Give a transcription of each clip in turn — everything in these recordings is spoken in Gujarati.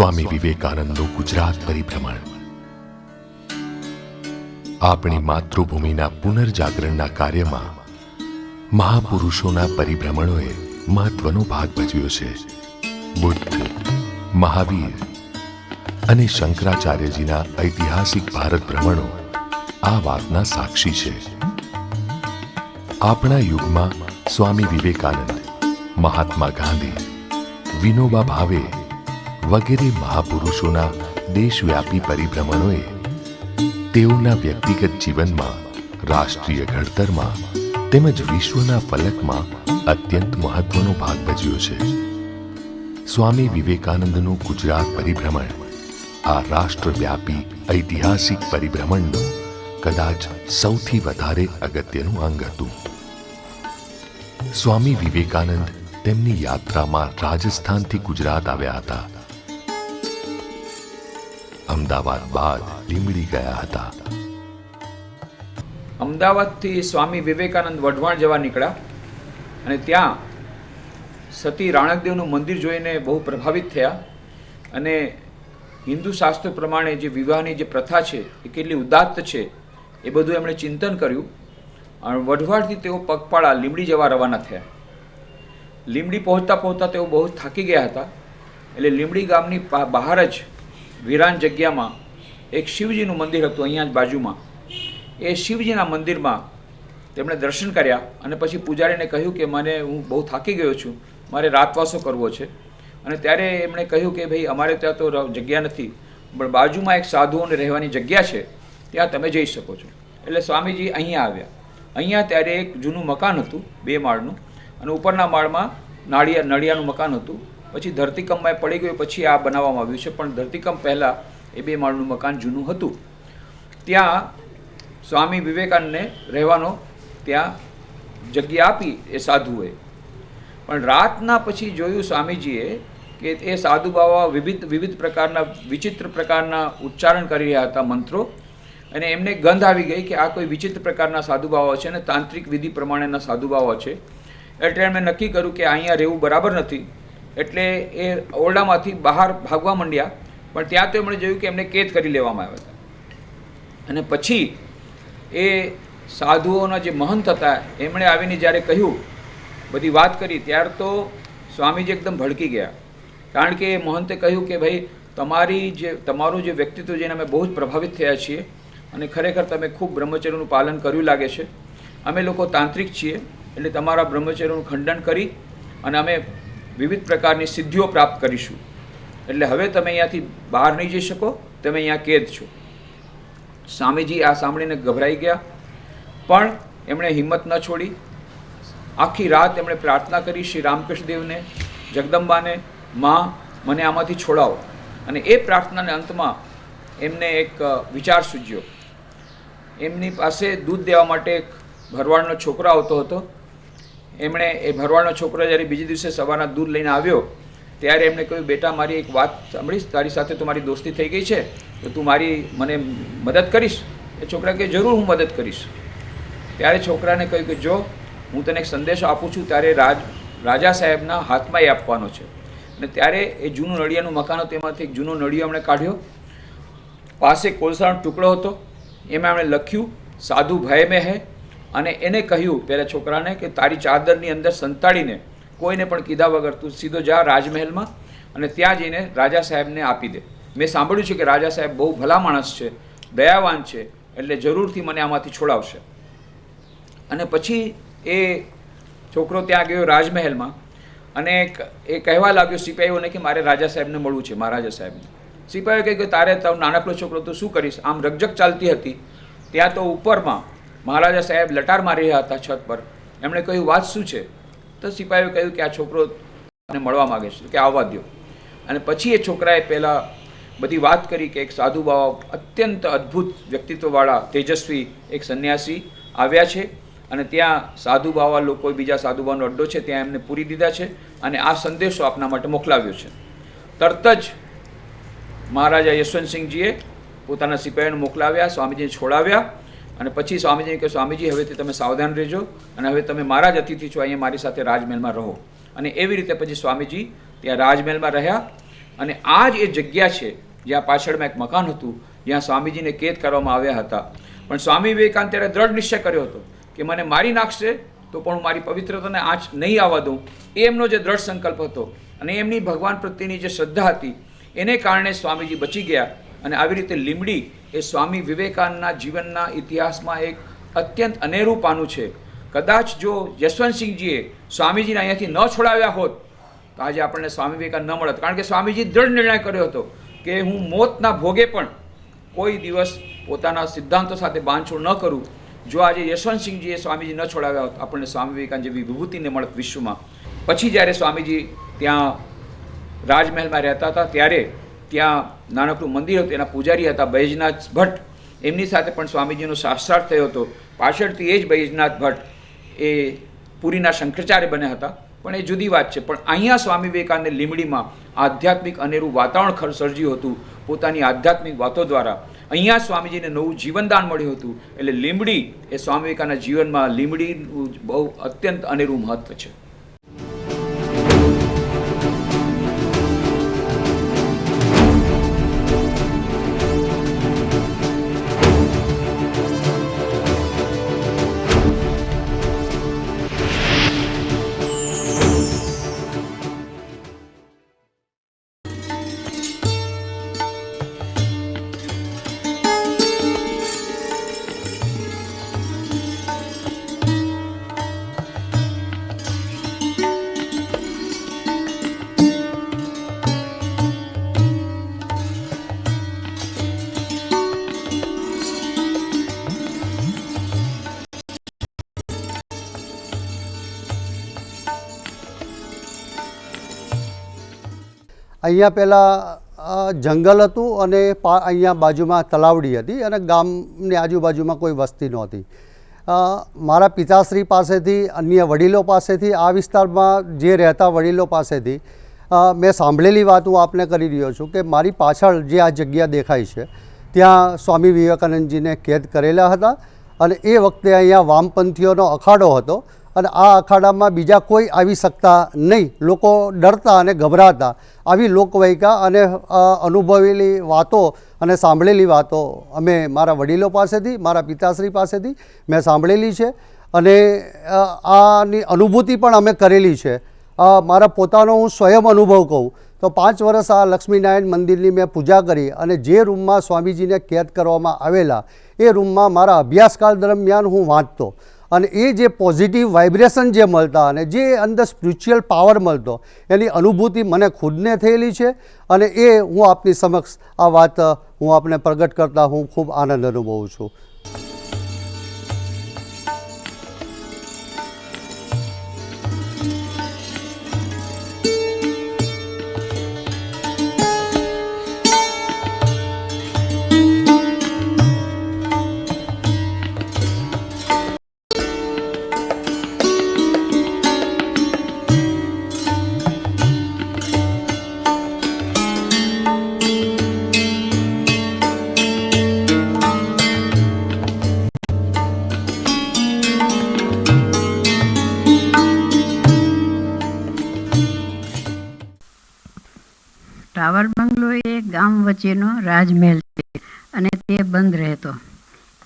સ્વામી વિવેકાનંદનું ગુજરાત પરિભ્રમણ. આપણી માતૃભૂમિના પુનર્જાગરણના કાર્યમાં મહાપુરુષોના પરિભ્રમણોએ મહત્વનો ભાગ ભજવ્યો છે. બુદ્ધ, મહાવીર અને શંકરાચાર્યજીના ઐતિહાસિક ભારત ભ્રમણો આ વાતના સાક્ષી છે. આપણા યુગમાં સ્વામી વિવેકાનંદ, મહાત્મા ગાંધી, વિનોબા ભાવે વગેરે મહાપુરુષોના દેશવ્યાપી પરિભ્રમણોએ તેઓના વ્યક્તિગત જીવનમાં, રાષ્ટ્રીય ઘડતરમાં તેમજ વિશ્વના ફલકમાં અત્યંત મહત્વનો ભાગ ભજવ્યો છે. સ્વામી વિવેકાનંદનું ગુજરાત પરિભ્રમણ આ રાષ્ટ્રવ્યાપી ઐતિહાસિક પરિભ્રમણનું કદાચ સૌથી વધારે અગત્યનું અંગ હતું. સ્વામી વિવેકાનંદ તેમની યાત્રામાં રાજસ્થાનથી ગુજરાત આવ્યા હતા. અમદાવાદ બાદ લીંબડી ગયા હતા. અમદાવાદથી સ્વામી વિવેકાનંદ વઢવાણ જવા નીકળ્યા અને ત્યાં સતી રાણકદેવનું મંદિર જોઈને બહુ પ્રભાવિત થયા અને હિન્દુ શાસ્ત્ર પ્રમાણે જે વિવાહની જે પ્રથા છે એ કેટલી ઉદાત્ત છે એ બધું એમણે ચિંતન કર્યું અને વઢવાણથી તેઓ પગપાળા લીંબડી જવા રવાના થયા. લીંબડી પહોંચતા પહોંચતા તેઓ બહુ થાકી ગયા હતા એટલે લીંબડી ગામની બહાર જ વિરાન જગ્યામાં એક શિવજીનું મંદિર હતું અહીંયા જ બાજુમાં. એ શિવજીના મંદિરમાં તેમણે દર્શન કર્યા અને પછી પૂજારીને કહ્યું કે હું બહુ થાકી ગયો છું, મારે રાતવાસો કરવો છે. અને ત્યારે એમણે કહ્યું કે ભાઈ અમારે ત્યાં તો જગ્યા નથી, પણ બાજુમાં એક સાધુઓને રહેવાની જગ્યા છે, ત્યાં તમે જઈ શકો છો. એટલે સ્વામીજી અહીંયા આવ્યા. અહીંયા ત્યારે એક જૂનું મકાન હતું 2 માળનું અને ઉપરના માળમાં નળિયાનું મકાન હતું. પછી ધરતીકંપમાં પડી ગયું, પછી આ બનાવવામાં આવ્યું છે, પણ ધરતીકંપ પહેલાં એ 2 માળનું મકાન જૂનું હતું. ત્યાં સ્વામી વિવેકાનંદને રહેવાનો ત્યાં જગ્યા આપી એ સાધુએ. પણ રાતના પછી જોયું સ્વામીજીએ કે એ સાધુ બાવા વિવિધ પ્રકારના વિચિત્ર પ્રકારના ઉચ્ચારણ કરી રહ્યા હતા મંત્રો, અને એમને ગંધ આવી ગઈ કે આ કોઈ વિચિત્ર પ્રકારના સાધુ બાવા છે અને તાંત્રિક વિધિ પ્રમાણેના સાધુ બાવા છે. એટલે એમણે નક્કી કર્યું કે અહીંયા રહેવું બરાબર નથી. એટલે એ ઓરડામાંથી બહાર ભાગવા માંડ્યા, પણ ત્યાં તો એમણે જોયું કે એમને કેદ કરી લેવામાં આવ્યા હતા. અને પછી એ સાધુઓના જે મહંત હતા એમણે આવીને જ્યારે કહ્યું, બધી વાત કરી, ત્યારે તો સ્વામીજી એકદમ ભડકી ગયા. કારણ કે એ મહંતે કહ્યું કે ભાઈ તમારું જે વ્યક્તિત્વ જોઈને અમે બહુ જ પ્રભાવિત થયા છીએ અને ખરેખર તમે ખૂબ બ્રહ્મચર્યનું પાલન કર્યું લાગે છે. અમે લોકો તાંત્રિક છીએ એટલે તમારા બ્રહ્મચર્યનું ખંડન કરી અને અમે વિવિધ પ્રકારની સિદ્ધિઓ પ્રાપ્ત કરીશું. એટલે હવે તમે અહીંયાથી બહાર નહીં જઈ શકો, તમે અહીંયા કેદ છો. સ્વામીજી આ સાંભળીને ગભરાઈ ગયા, પણ એમણે હિંમત ન છોડી. આખી રાત એમણે પ્રાર્થના કરી શ્રી રામકૃષ્ણદેવને, જગદંબાને, માં મને આમાંથી છોડાવો. અને એ પ્રાર્થનાને અંતમાં એમને એક વિચાર સૂજ્યો. એમની પાસે દૂધ દેવા માટે એક ભરવાડનો છોકરો આવતો હતો. એમણે એ ભરવાડનો છોકરો જ્યારે બીજે દિવસે સવારના દૂધ લઈને આવ્યો ત્યારે એમણે કહ્યું, બેટા મારી એક વાત સાંભળીશ, તારી સાથે તો મારી દોસ્તી થઈ ગઈ છે, તો તું મને મદદ કરીશ? એ છોકરા કહે, જરૂર હું મદદ કરીશ. ત્યારે છોકરાને કહ્યું કે જો હું તને એક સંદેશો આપું છું, ત્યારે રાજા સાહેબના હાથમાં એ આપવાનો છે. અને ત્યારે એ જૂનું નળિયાનું મકાન હતું, એમાંથી એક જૂનો નળિયો એમણે કાઢ્યો. પાસે કોલસાનો ટુકડો હતો, એમાં એમણે લખ્યું સાધુ ભય મેં હૈ. અને એને કહ્યું પહેલાં છોકરાને કે તારી ચાદરની અંદર સંતાડીને કોઈને પણ કીધા વગર તું સીધો જા રાજમહેલમાં અને ત્યાં જઈને રાજા સાહેબને આપી દે. મેં સાંભળ્યું છે કે રાજા સાહેબ બહુ ભલા માણસ છે, દયાવાન છે, એટલે જરૂરથી મને આમાંથી છોડાવશે. અને પછી એ છોકરો ત્યાં ગયો રાજમહેલમાં અને એ કહેવા લાગ્યો સિપાહીઓને કે મારે રાજા સાહેબને મળવું છે, મહારાજા સાહેબને. સિપાહીઓ કહે કે તારે તારો નાનકડો છોકરો તો શું કરીશ? આમ રકઝક ચાલતી હતી. ત્યાં તો ઉપરમાં મહારાજા સાહેબ લટાર મારી રહ્યા હતા છત પર. એમણે કહ્યું, વાત શું છે? તો સિપાહીઓએ કહ્યું કે આ છોકરો મળવા માગે છે, કે આવવા દો. અને પછી એ છોકરાએ પહેલાં બધી વાત કરી કે એક સાધુ બાવા અત્યંત અદ્ભુત વ્યક્તિત્વવાળા તેજસ્વી એક સંન્યાસી આવ્યા છે અને ત્યાં સાધુ બાવા લોકો બીજા સાધુ બાવાનો અડ્ડો છે, ત્યાં એમને પૂરી દીધા છે અને આ સંદેશો આપના માટે મોકલાવ્યો છે. તરત જ મહારાજા યશવંતસિંહજીએ પોતાના સિપાહીઓને મોકલાવ્યા, સ્વામીજીને છોડાવ્યા અને પછી સ્વામીજીને કહ્યું, સ્વામીજી હવેથી તમે સાવધાન રહેજો અને હવે તમે મારા જ અતિથિ છો, અહીંયા મારી સાથે રાજમહેલમાં રહો. અને એવી રીતે પછી સ્વામીજી ત્યાં રાજમહેલમાં રહ્યા અને આ જ એ જગ્યા છે જ્યાં પાછળમાં એક મકાન હતું જ્યાં સ્વામીજીને કેદ કરવામાં આવ્યા હતા. પણ સ્વામી વિવેકાનંદ ત્યારે દ્રઢ નિશ્ચય કર્યો હતો કે મને મારી નાખશે તો પણ હું મારી પવિત્રતાને આંચ નહીં આવવા દઉં. એ એમનો જે દ્રઢ સંકલ્પ હતો અને એમની ભગવાન પ્રત્યેની જે શ્રદ્ધા હતી એને કારણે સ્વામીજી બચી ગયા. અને આવી રીતે લીંબડી એ સ્વામી વિવેકાનંદના જીવનના ઇતિહાસમાં એક અત્યંત અનેરું પાનું છે. કદાચ જો યશવંતસિંહજીએ સ્વામીજીને અહીંયાથી ન છોડાવ્યા હોત તો આજે આપણને સ્વામી વિવેકાનંદ ન મળત. કારણ કે સ્વામીજી દ્રઢ નિર્ણય કર્યો હતો કે હું મોતના ભોગે પણ કોઈ દિવસ પોતાના સિદ્ધાંતો સાથે બાંધછોડ ન કરું. જો આજે યશવંતસિંહજીએ સ્વામીજી ન છોડાવ્યા હોત આપણને સ્વામી વિવેકાનંદ જેવી વિભૂતિને મળત વિશ્વમાં. પછી જ્યારે સ્વામીજી ત્યાં રાજમહેલમાં રહેતા હતા ત્યારે ત્યાં નાનકડું મંદિર હતું, એના પૂજારી હતા બૈજનાથ ભટ્ટ. એમની સાથે પણ સ્વામીજીનો શાસ્ત્રાર્થ થયો હતો. પાછળથી એ જ બૈજનાથ ભટ્ટ એ પુરીના શંકરાચાર્ય બન્યા હતા, પણ એ જુદી વાત છે. પણ અહીંયા સ્વામી વિવેકાનંદે લીંબડીમાં આધ્યાત્મિક અનેરું વાતાવરણ સર્જ્યું હતું પોતાની આધ્યાત્મિક વાતો દ્વારા. અહીંયા સ્વામીજીને નવું જીવનદાન મળ્યું હતું. એટલે લીંબડી એ સ્વામી વિવેકાનંદના જીવનમાં લીંબડીનું બહુ અત્યંત અનેરું મહત્વ છે. અહીંયા પહેલાં જંગલ હતું અને અહીંયા બાજુમાં તલાવડી હતી અને ગામની આજુબાજુમાં કોઈ વસ્તી નહોતી. મારા પિતાશ્રી પાસેથી, અન્ય વડીલો પાસેથી, આ વિસ્તારમાં જે રહેતા વડીલો પાસેથી મેં સાંભળેલી વાત હું આપને કરી રહ્યો છું કે મારી પાછળ જે આ જગ્યા દેખાય છે ત્યાં સ્વામી વિવેકાનંદજીને કેદ કરેલા હતા અને એ વખતે અહીંયા વામપંથીઓનો અખાડો હતો અને આ અખાડામાં બીજા કોઈ આવી શકતા નહીં. લોકો ડરતા અને ગભરાતા. આવી લોકવાયકા અને અનુભવેલી વાતો અને સાંભળેલી વાતો અમે મારા વડીલો પાસેથી, મારા પિતાશ્રી પાસેથી મેં સાંભળેલી છે અને આની અનુભૂતિ પણ અમે કરેલી છે. મારા પોતાનો હું સ્વયં અનુભવ કહું તો 5 વર્ષ આ લક્ષ્મીનારાયણ મંદિરની મેં પૂજા કરી અને જે રૂમમાં સ્વામીજીને કેદ કરવામાં આવેલા એ રૂમમાં મારા અભ્યાસકાળ દરમિયાન હું વાંચતો અને એ જે પોઝિટિવ વાઇબ્રેશન જે મળતા અને જે અંદર સ્પિરિચ્યુઅલ પાવર મળતો એની અનુભૂતિ મને ખુદને થયેલી છે અને એ હું આપની સમક્ષ આ વાત હું આપને પ્રગટ કરતા હું ખૂબ આનંદ અનુભવું છું. ટાવર બંગલો એ ગામ વચ્ચેનો રાજમહેલ છે અને તે બંધ રહેતો.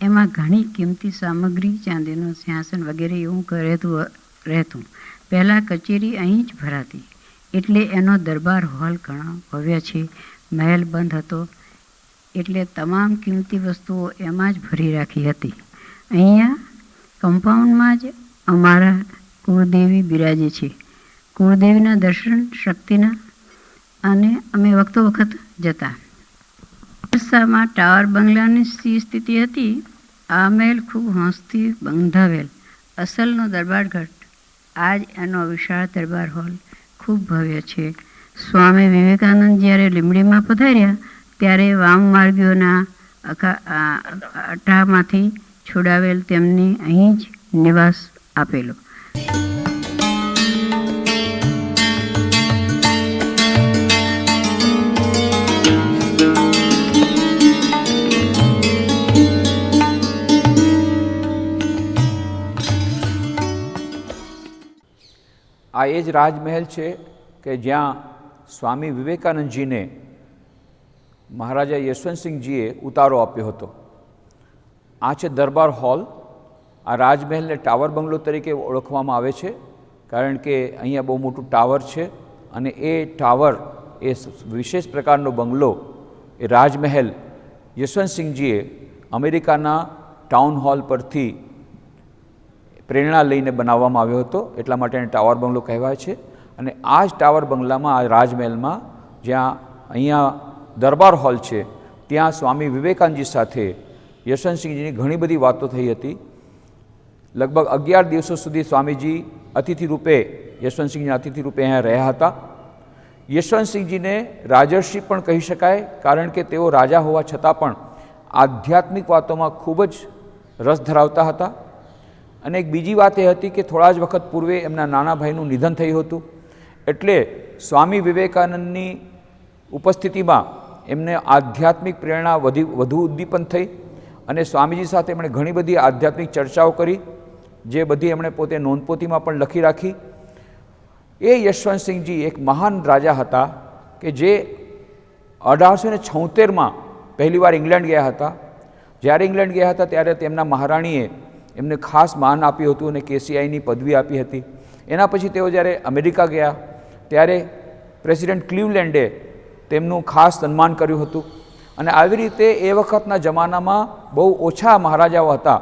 એમાં ઘણી કિંમતી સામગ્રી, ચાંદીનું સિંહાસન વગેરે એવું રહેતું. પહેલાં કચેરી અહીં જ ભરાતી એટલે એનો દરબાર હોલ ઘણો ભવ્ય છે. મહેલ બંધ હતો એટલે તમામ કિંમતી વસ્તુઓ એમાં જ ભરી રાખી હતી. અહીંયા કમ્પાઉન્ડમાં જ અમારા કુળદેવી બિરાજે છે. કુળદેવીના દર્શન શક્તિના અને અમે વખતો વખત જતા. અરસામાં ટાવર બંગલાની સ્થિતિ હતી. આ મહેલ ખૂબ હોંશથી બંધાવેલ અસલનો દરબારગઢ. આજ એનો વિશાળ દરબાર હોલ ખૂબ ભવ્ય છે. સ્વામી વિવેકાનંદ જ્યારે લીંબડીમાં પધાર્યા ત્યારે વામમાર્ગીઓના અટામાંથી છોડાવેલ તેમને અહીં જ નિવાસ આપેલો. આ એ જ રાજમહેલ છે કે જ્યાં સ્વામી વિવેકાનંદજીને મહારાજા યશવંતસિંહજીએ ઉતારો આપ્યો હતો. આ છે દરબાર હોલ. આ રાજમહેલને ટાવર બંગલો તરીકે ઓળખવામાં આવે છે, કારણ કે અહીંયા બહુ મોટું ટાવર છે અને એ ટાવર એ વિશેષ પ્રકારનો બંગલો એ રાજમહેલ યશવંતસિંહજીએ અમેરિકાના ટાઉન હોલ પરથી પ્રેરણા લઈને બનાવવામાં આવ્યો હતો, એટલા માટે એને ટાવર બંગલો કહેવાય છે. અને આ જ ટાવર બંગલામાં, આ રાજમહેલમાં, જ્યાં અહીંયા દરબાર હોલ છે, ત્યાં સ્વામી વિવેકાનંદજી સાથે યશવંતસિંહજીની ઘણી બધી વાતો થઈ હતી. લગભગ 11 દિવસો સુધી સ્વામીજી અતિથિ રૂપે, યશવંતસિંહજીના અતિથિ રૂપે અહીંયા રહ્યા હતા. યશવંતસિંહજીને રાજર્ષિ પણ કહી શકાય, કારણ કે તેઓ રાજા હોવા છતાં પણ આધ્યાત્મિક વાતોમાં ખૂબ જ રસ ધરાવતા હતા. અને એક બીજી વાત એ હતી કે થોડા જ વખત પૂર્વે એમના નાના ભાઈનું નિધન થયું હતું, એટલે સ્વામી વિવેકાનંદની ઉપસ્થિતિમાં એમને આધ્યાત્મિક પ્રેરણા વધુ ઉદ્દીપન થઈ અને સ્વામીજી સાથે એમણે ઘણી બધી આધ્યાત્મિક ચર્ચાઓ કરી, જે બધી એમણે પોતે નોંધપોથીમાં પણ લખી રાખી. એ યશવંતસિંહજી એક મહાન રાજા હતા કે જે 1876માં પહેલીવાર ઇંગ્લેન્ડ ગયા હતા. જ્યારે ઇંગ્લેન્ડ ગયા હતા ત્યારે તેમના મહારાણીએ એમને ખાસ માન આપ્યું હતું અને કેસીઆઈની પદવી આપી હતી. એના પછી તેઓ જ્યારે અમેરિકા ગયા ત્યારે પ્રેસિડેન્ટ ક્લિવલેન્ડે તેમનું ખાસ સન્માન કર્યું હતું. અને આવી રીતે એ વખતના જમાનામાં બહુ ઓછા મહારાજાઓ હતા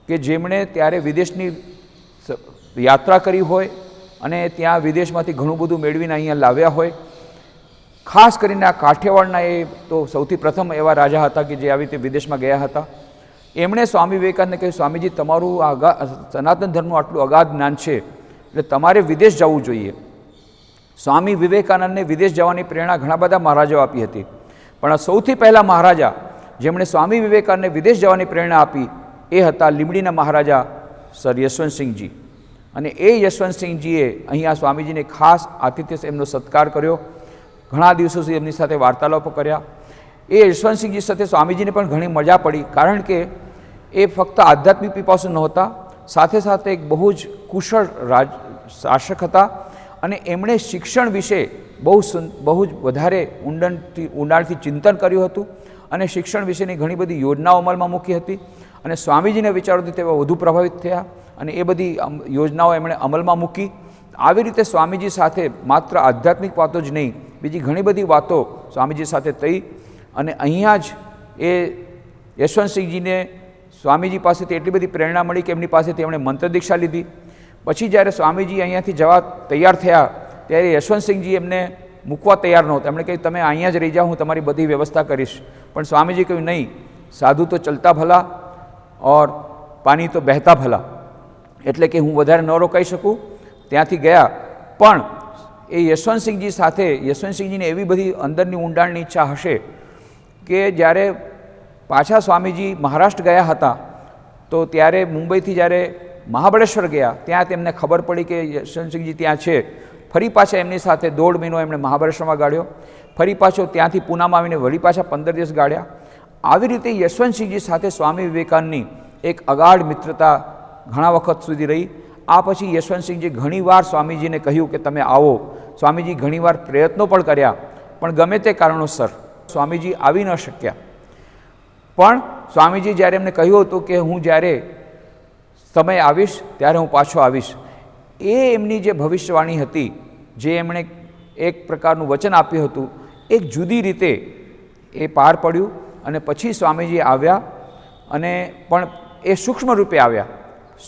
કે જેમણે ત્યારે વિદેશની યાત્રા કરી હોય અને ત્યાં વિદેશમાંથી ઘણું બધું મેળવીને અહીંયા લાવ્યા હોય. ખાસ કરીને આ કાઠિયાવાડના એ તો સૌથી પ્રથમ એવા રાજા હતા કે જે આવી રીતે વિદેશમાં ગયા હતા. એમણે સ્વામી વિવેકાનંદને કહ્યું, સ્વામીજી, તમારું સનાતન ધર્મનું આટલું અગાધ જ્ઞાન છે, એટલે તમારે વિદેશ જવું જોઈએ. સ્વામી વિવેકાનંદને વિદેશ જવાની પ્રેરણા ઘણા બધા મહારાજાઓ આપી હતી, પણ સૌથી પહેલાં મહારાજા જેમણે સ્વામી વિવેકાનંદને વિદેશ જવાની પ્રેરણા આપી એ હતા લીંબડીના મહારાજા સર યશવંતસિંહજી. અને એ યશવંતસિંહજીએ અહીંયા સ્વામીજીને ખાસ આતિથ્ય એમનો સત્કાર કર્યો, ઘણા દિવસો સુધી એમની સાથે વાર્તાલાપો કર્યા. એ યશવંતસિંહજી સાથે સ્વામીજીને પણ ઘણી મજા પડી, કારણ કે એ ફક્ત આધ્યાત્મિક પીપાસુ નહોતા, સાથે સાથે એક બહુ જ કુશળ શાસક હતા અને એમણે શિક્ષણ વિશે બહુ જ વધારે ઊંડાણથી ચિંતન કર્યું હતું અને શિક્ષણ વિશેની ઘણી બધી યોજનાઓ અમલમાં મૂકી હતી. અને સ્વામીજીના વિચારોથી તેઓ વધુ પ્રભાવિત થયા અને એ બધી યોજનાઓ એમણે અમલમાં મૂકી. આવી રીતે સ્વામીજી સાથે માત્ર આધ્યાત્મિક વાતો જ નહીં, બીજી ઘણી બધી વાતો સ્વામીજી સાથે થઈ. અને અહીંયા જ એ યશવંતસિંહજીને સ્વામીજી પાસેથી એટલી બધી પ્રેરણા મળી કે એમની પાસેથી એમણે મંત્ર દીક્ષા લીધી. પછી જ્યારે સ્વામીજી અહીંયાથી જવા તૈયાર થયા ત્યારે યશવંતસિંહજી એમને મૂકવા તૈયાર નહોતા. એમણે કહ્યું, તમે અહીંયા જ રહી જાઓ, હું તમારી બધી વ્યવસ્થા કરીશ. પણ સ્વામીજી કહ્યું, નહીં, સાધુ તો ચલતા ભલા ઓર પાણી તો બહેતા ભલા, એટલે કે હું વધારે ન રોકાઈ શકું. ત્યાંથી ગયા. પણ એ યશવંતસિંહજી સાથે યશવંતસિંહજીને એવી બધી અંદરની ઊંડાણની ઈચ્છા હશે કે જ્યારે પાછા સ્વામીજી મહારાષ્ટ્ર ગયા હતા તો ત્યારે મુંબઈથી જ્યારે મહાબળેશ્વર ગયા ત્યાં તેમને ખબર પડી કે યશવંતસિંહજી ત્યાં છે. ફરી પાછા એમની સાથે 1.5 મહિનો એમણે મહાબળેશ્વરમાં ગાળ્યો. ફરી પાછો ત્યાંથી પૂનામાં આવીને વળી પાછા 15 દિવસ ગાળ્યા. આવી રીતે યશવંતસિંહજી સાથે સ્વામી વિવેકાનંદની એક અગાઢ મિત્રતા ઘણા વખત સુધી રહી. આ પછી યશવંતસિંહજી ઘણીવાર સ્વામીજીને કહ્યું કે તમે આવો. સ્વામીજી ઘણીવાર પ્રયત્નો પણ કર્યા, પણ ગમે તે કારણોસર સ્વામીજી આવી ન શક્યા. પણ સ્વામીજી જ્યારે એમને કહ્યું હતું કે હું જ્યારે સમય આવીશ ત્યારે હું પાછો આવીશ, એ એમની જે ભવિષ્યવાણી હતી, જે એમણે એક પ્રકારનું વચન આપ્યું હતું, એક જુદી રીતે એ પાર પડ્યું. અને પછી સ્વામીજી આવ્યા અને પણ એ સૂક્ષ્મ રૂપે આવ્યા,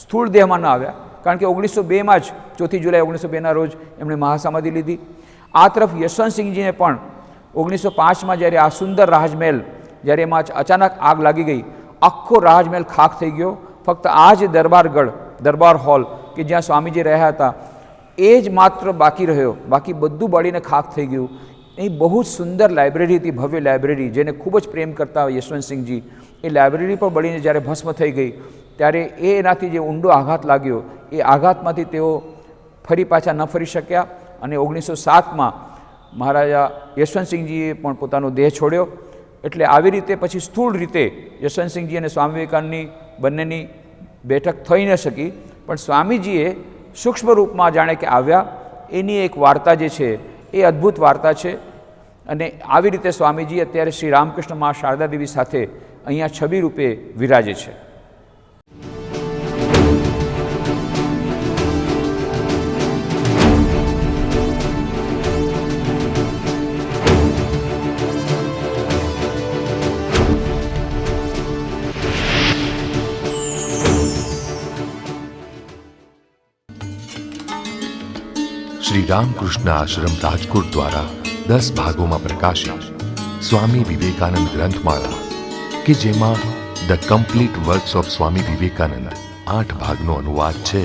સ્થૂળ દેહમાં ન આવ્યા, કારણ કે 1902માં જ 4 જુલાઈ 1902ના રોજ એમણે મહાસમાધિ લીધી. આ તરફ યશવંતસિંહજીને પણ 1905માં જ્યારે આ સુંદર રાજમહેલ, જ્યારે એમાં અચાનક આગ લાગી ગઈ, આખો રાજમહેલ ખાખ થઈ ગયો. ફક્ત આ જ દરબારગઢ, દરબાર હોલ કે જ્યાં સ્વામીજી રહ્યા હતા એ જ માત્ર બાકી રહ્યો, બાકી બધું બળીને ખાખ થઈ ગયું. એ બહુ જ સુંદર લાઇબ્રેરી હતી, ભવ્ય લાઇબ્રેરી, જેને ખૂબ જ પ્રેમ કરતા યશવંતસિંહજી. એ લાઇબ્રેરી પણ બળીને જ્યારે ભસ્મ થઈ ગઈ ત્યારે એનાથી જે ઊંડો આઘાત લાગ્યો, એ આઘાતમાંથી તેઓ ફરી પાછા ન ફરી શક્યા. અને 1907માં મહારાજા યશવંતસિંહજીએ પણ પોતાનો દેહ છોડ્યો. એટલે આવી રીતે પછી સ્થૂળ રીતે યશવંતસિંહજી અને સ્વામી વિવેકાનંદની બંનેની બેઠક થઈ ન શકી, પણ સ્વામીજીએ સૂક્ષ્મ રૂપમાં જાણે કે આવ્યા. એની એક વાર્તા જે છે એ અદ્ભુત વાર્તા છે. અને આવી રીતે સ્વામીજી અત્યારે શ્રી રામકૃષ્ણ મા શારદા દેવી સાથે અહીંયા છબી રૂપે વિરાજે છે. શ્રી રામકૃષ્ણ આશ્રમ રાજકોટ દ્વારા 10 ભાગોમાં પ્રકાશિત સ્વામી વિવેકાનંદ ગ્રંથમાળા, કે જેમાં the complete works of Swami Vivekananda 8 ભાગનો અનુવાદ છે,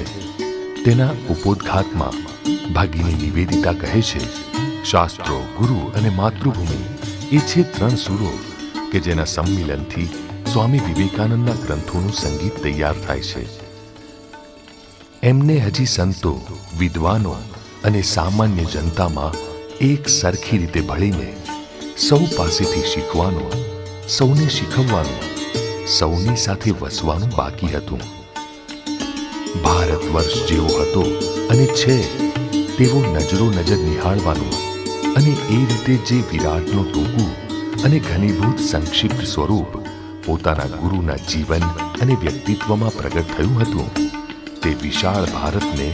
તેના ઉપોદ્ઘાતમાં ભાગીની નિવેદિતા કહે છે, શાસ્ત્રો, ગુરુ અને માતૃભૂમિ એ છે 3 સૂરો કે જેના સંમિલનથી સ્વામી વિવેકાનંદના ગ્રંથોનું સંગીત તૈયાર થાય છે. એમને હજી સંતો, વિદ્વાનો અને સામાન્ય જનતામાં એક સરખી રીતે ભળીને સૌ પાસેથી શીખવાનું, સૌને શીખવવાનું, સૌની સાથે વસવાનું બાકી હતું. ભારત વર્ષ જેવો હતો અને છે તેવો નજરો નજર નિહાળવાનું અને એ રીતે જે વિરાટનું ટૂંકું અને ઘનીભૂત સંક્ષિપ્ત સ્વરૂપ પોતાના ગુરુના જીવન અને વ્યક્તિત્વમાં પ્રગટ થયું હતું, તે વિશાળ ભારતને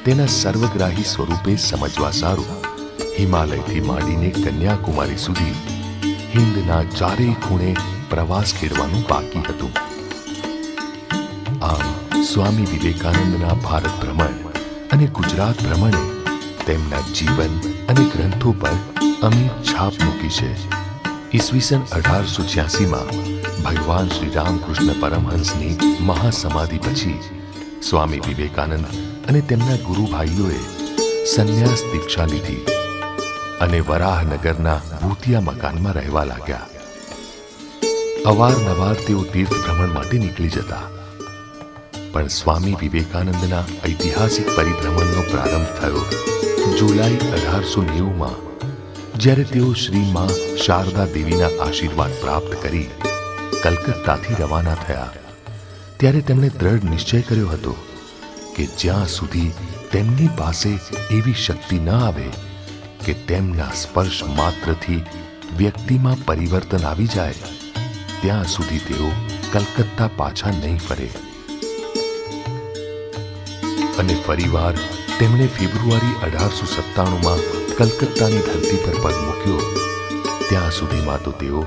તેના સર્વગ્રાહી સ્વરૂપે સમજવા સારું હિમાલયથી માંડીને કન્યાકુમારી સુધી હિંદના ચારેય ખૂણે પ્રવાસ ખેડવાનું બાકી હતું. આમ સ્વામી વિવેકાનંદના ભારત ભ્રમણ અને ગુજરાત ભ્રમણે તેમના જીવન અને ગ્રંથો પર અમિત છાપ મૂકી છે. ઈસવીસન 1886માં ભગવાન શ્રી રામકૃષ્ણ પરમહંસની મહાસમાધિ પછી સ્વામી વિવેકાનંદ અને તેમના ગુરુભાઈઓએ સંન્યાસ દીક્ષા લીધી અને વરાહનગરના ભૂતિયા મકાનમાં રહેવા લાગ્યા. અવારનવાર તેઓ તીર્થ ભ્રમણ માટે નીકળી જતા. પણ સ્વામી વિવેકાનંદના ઐતિહાસિક પરિભ્રમણનો પ્રારંભ થયો જુલાઈ 1890માં, જ્યારે તેઓ શ્રી મા શારદા દેવીના આશીર્વાદ પ્રાપ્ત કરી કલકત્તાથી રવાના થયા. ત્યારે તેમણે દ્રઢ નિશ્ચય કર્યો હતો કે જ્યાં સુધી તેમની પાસે એવી શક્તિ ન આવે કે તેમના સ્પર્શ માત્રથી વ્યક્તિમાં પરિવર્તન આવી જાય, ત્યાં સુધી તેઓ કલકત્તા પાછા નહીં ફરે. અને ફરીવાર તેમણે ફેબ્રુઆરી 1897માં કલકત્તાની ધરતી પર પગ મૂક્યો, ત્યાં સુધીમાં તો તેઓ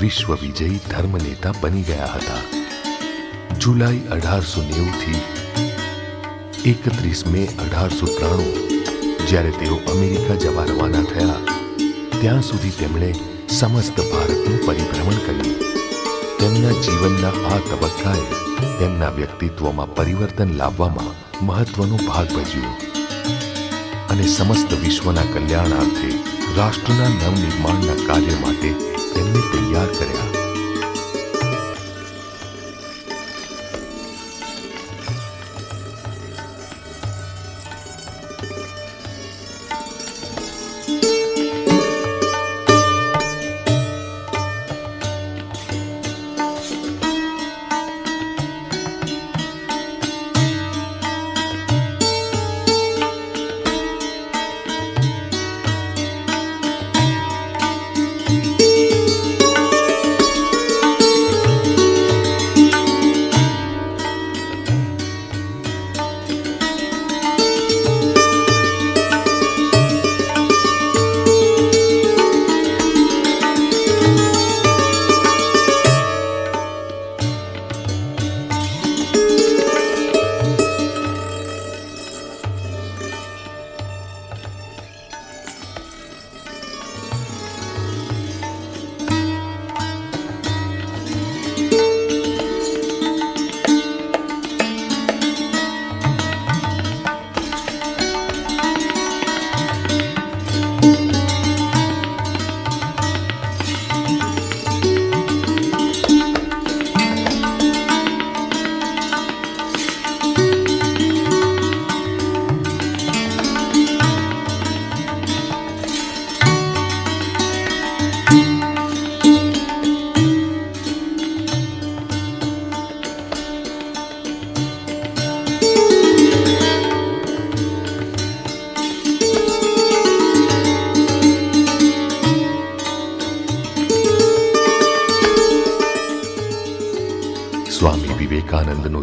વિશ્વ વિજયી ધર્મનેતા બની ગયા હતા. જુલાઈ 1890થી 31 મે 1893 જ્યારે તેઓ અમેરિકા જવા રવાના થયા, ત્યાં સુધી તેમણે સમસ્ત ભારતનું પરિભ્રમણ કર્યું. તેમના જીવનના આ તબક્કાએ તેમના વ્યક્તિત્વમાં પરિવર્તન લાવવામાં મહત્વનો ભાગ ભજવ્યો અને સમસ્ત વિશ્વના કલ્યાણાર્થે રાષ્ટ્રના નવનિર્માણના કાર્ય માટે તેમને તૈયાર કર્યા.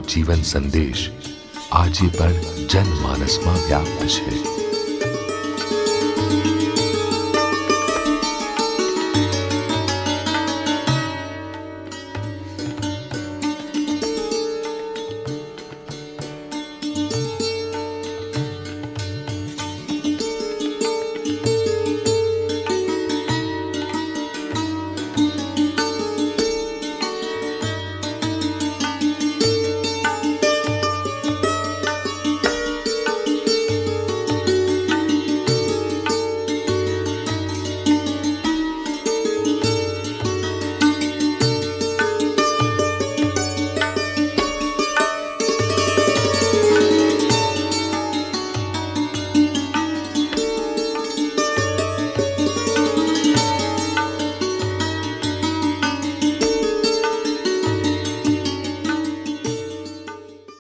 જીવન સંદેશ આજે પણ જનમાનસમાં વ્યાપ્ત છે.